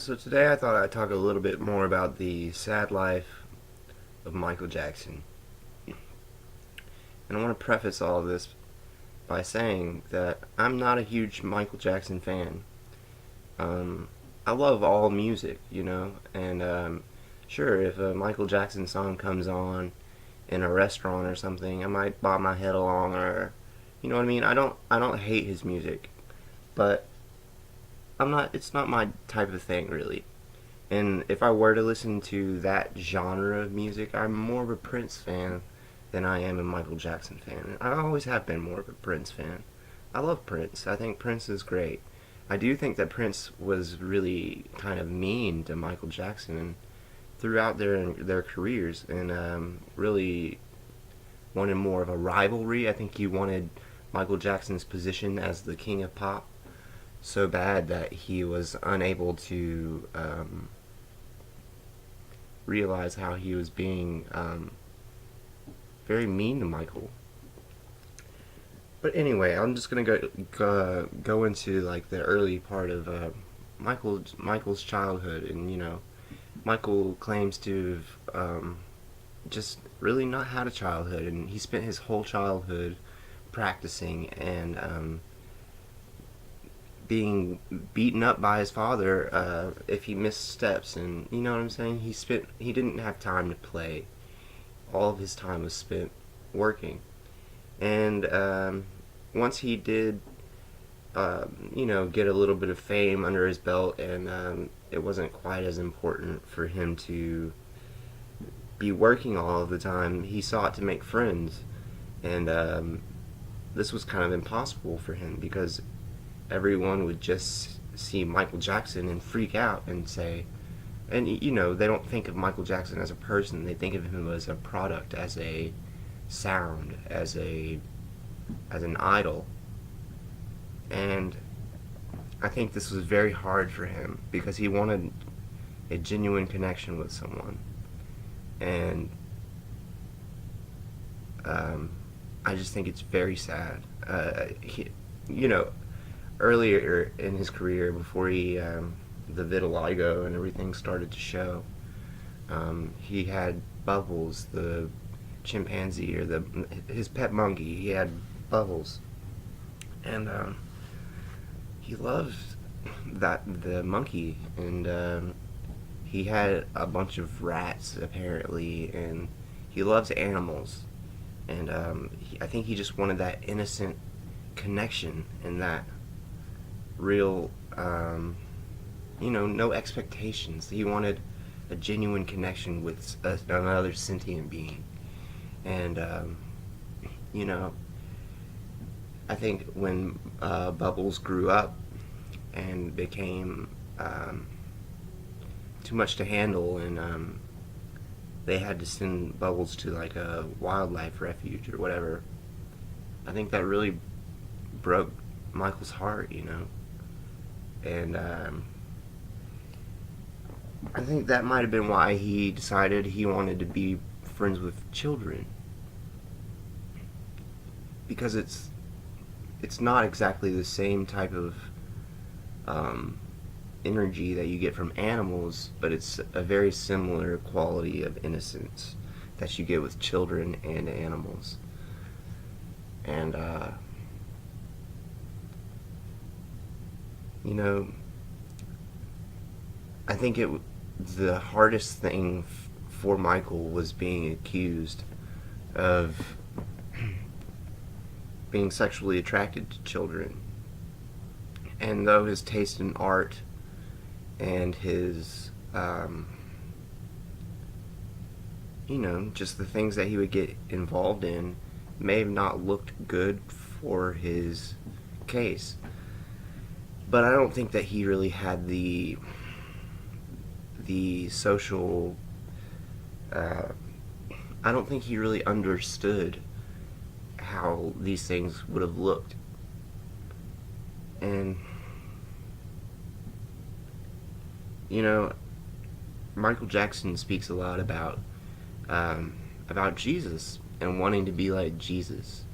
So today I thought I'd talk a little bit more about the sad life of Michael Jackson. And I want to preface all of this by saying that I'm not a huge Michael Jackson fan. Um, I love all music, and sure, if a Michael Jackson song comes on in a restaurant or something, I might bob my head along, or you know what I mean. I don't hate his music, but I'm not. It's not my type of thing, really. And if I were to listen to that genre of music, I'm more of a Prince fan than I am a Michael Jackson fan. I always have been more of a Prince fan. I love Prince. I think Prince is great. I do think that Prince was really kind of mean to Michael Jackson and throughout their careers, and really wanted more of a rivalry. I think he wanted Michael Jackson's position as the king of pop so bad that he was unable to realize how he was being very mean to Michael. But anyway, I'm just gonna go into like the early part of Michael's childhood, and Michael claims to have just really not had a childhood, and he spent his whole childhood practicing and being beaten up by his father if he missed steps, and you know what I'm saying. He didn't have time to play. All of his time was spent working, and once he did, get a little bit of fame under his belt, and it wasn't quite as important for him to be working all of the time. He sought to make friends, and this was kind of impossible for him because everyone would just see Michael Jackson and freak out and say, and they don't think of Michael Jackson as a person. They think of him as a product, as a sound, as an idol. And I think this was very hard for him because he wanted a genuine connection with someone. And I just think it's very sad. You know, Earlier in his career, before the vitiligo and everything started to show, he had Bubbles, the chimpanzee, or his pet monkey. He had Bubbles, and he loved the monkey, and he had a bunch of rats apparently, and he loves animals, and I think he just wanted that innocent connection and that real, no expectations. He wanted a genuine connection with another sentient being, and you know, I think when Bubbles grew up and became too much to handle, and they had to send Bubbles to like a wildlife refuge or whatever, I think that really broke Michael's heart, and I think that might have been why he decided he wanted to be friends with children, because it's not exactly the same type of energy that you get from animals, but it's a very similar quality of innocence that you get with children and animals. And I think the hardest thing for Michael was being accused of being sexually attracted to children. And though his taste in art and his, just the things that he would get involved in may have not looked good for his case. But I don't think that he really had the social. I don't think he really understood how these things would have looked, and Michael Jackson speaks a lot about Jesus and wanting to be like Jesus,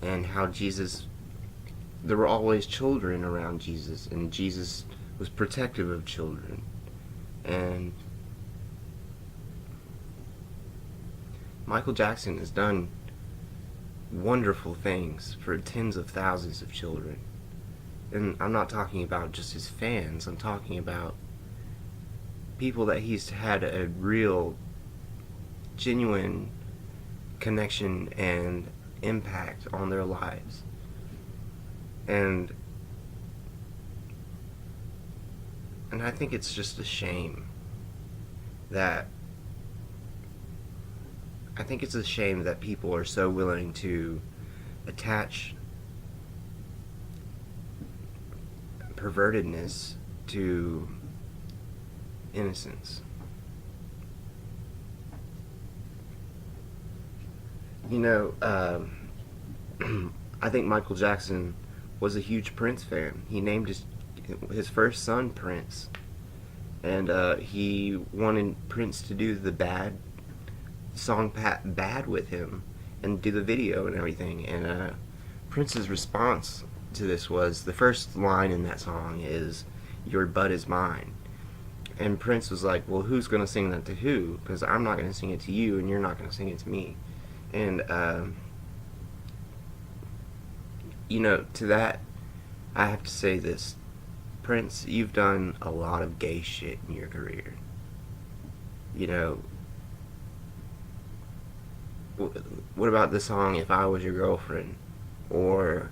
and how there were always children around Jesus, and Jesus was protective of children. And Michael Jackson has done wonderful things for tens of thousands of children. And I'm not talking about just his fans, I'm talking about people that he's had a real, genuine connection and impact on their lives. And I think it's just a shame that people are so willing to attach pervertedness to innocence. You know, I think Michael Jackson was a huge Prince fan. He named his first son Prince, and he wanted Prince to do the song "Bad" with him and do the video and everything. And Prince's response to this was, the first line in that song is, "Your butt is mine." And Prince was like, well, who's going to sing that to who? Because I'm not going to sing it to you, and you're not going to sing it to me. And, to that, I have to say this. Prince, you've done a lot of gay shit in your career. You know, what about the song "If I Was Your Girlfriend"? Or,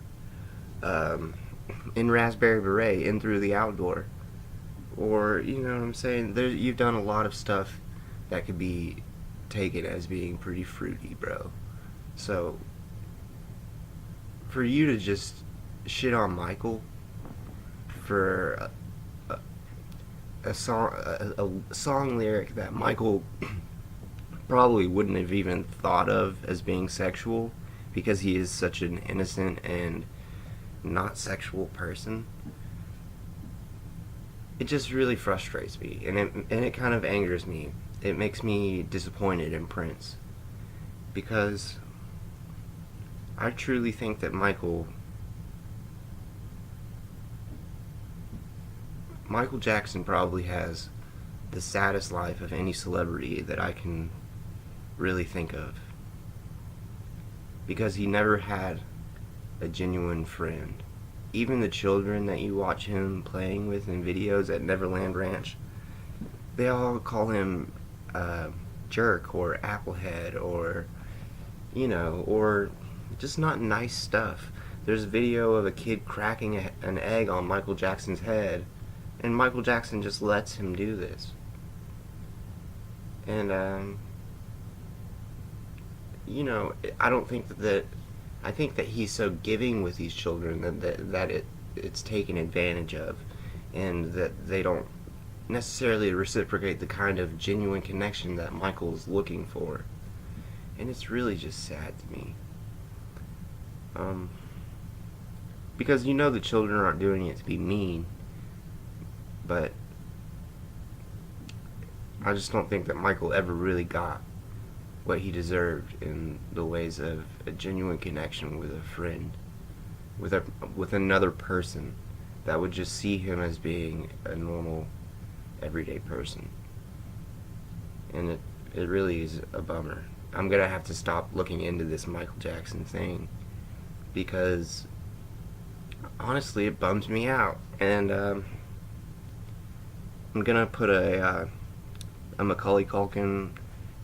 "In Raspberry Beret," "In Through the Outdoor." Or, you know what I'm saying? You've done a lot of stuff that could be taken as being pretty fruity, bro. So, for you to just shit on Michael for a song lyric that Michael probably wouldn't have even thought of as being sexual, because he is such an innocent and not sexual person, it just really frustrates me, and it kind of angers me. It makes me disappointed in Prince, because I truly think that Michael Jackson probably has the saddest life of any celebrity that I can really think of, because he never had a genuine friend. Even the children that you watch him playing with in videos at Neverland Ranch, they all call him jerk or applehead, or or just not nice stuff. There's a video of a kid cracking an egg on Michael Jackson's head, and Michael Jackson just lets him do this. And I don't think that I think that he's so giving with these children that it's taken advantage of, and that they don't necessarily reciprocate the kind of genuine connection that Michael is looking for. And it's really just sad to me. Because the children aren't doing it to be mean, but I just don't think that Michael ever really got what he deserved in the ways of a genuine connection with a friend, with another person that would just see him as being a normal, everyday person. And it really is a bummer. I'm gonna have to stop looking into this Michael Jackson thing, because honestly it bums me out. And I'm gonna put a Macaulay Culkin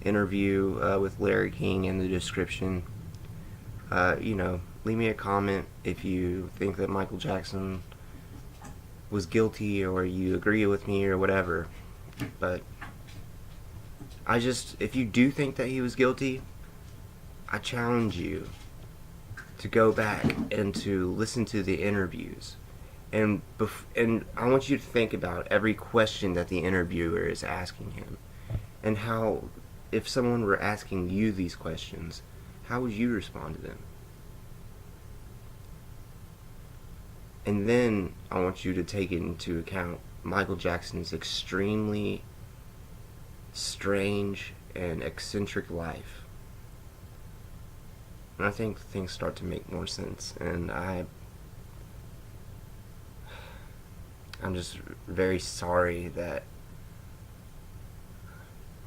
interview with Larry King in the description. Leave me a comment if you think that Michael Jackson was guilty, or you agree with me, or whatever. But if you do think that he was guilty, I challenge you to go back and to listen to the interviews, and I want you to think about every question that the interviewer is asking him, and how, if someone were asking you these questions, how would you respond to them? And then I want you to take into account Michael Jackson's extremely strange and eccentric life. And I think things start to make more sense. And I'm just very sorry that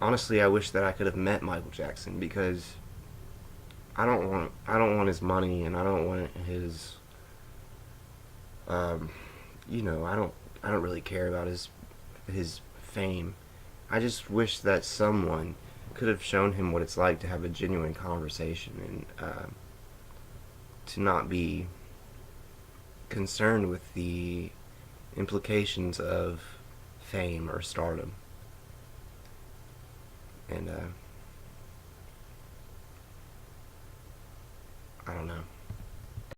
honestly, I wish that I could have met Michael Jackson because I don't want his money, and I don't want his um, I don't really care about his fame. I just wish that someone could have shown him what it's like to have a genuine conversation, and to not be concerned with the implications of fame or stardom. And I don't know.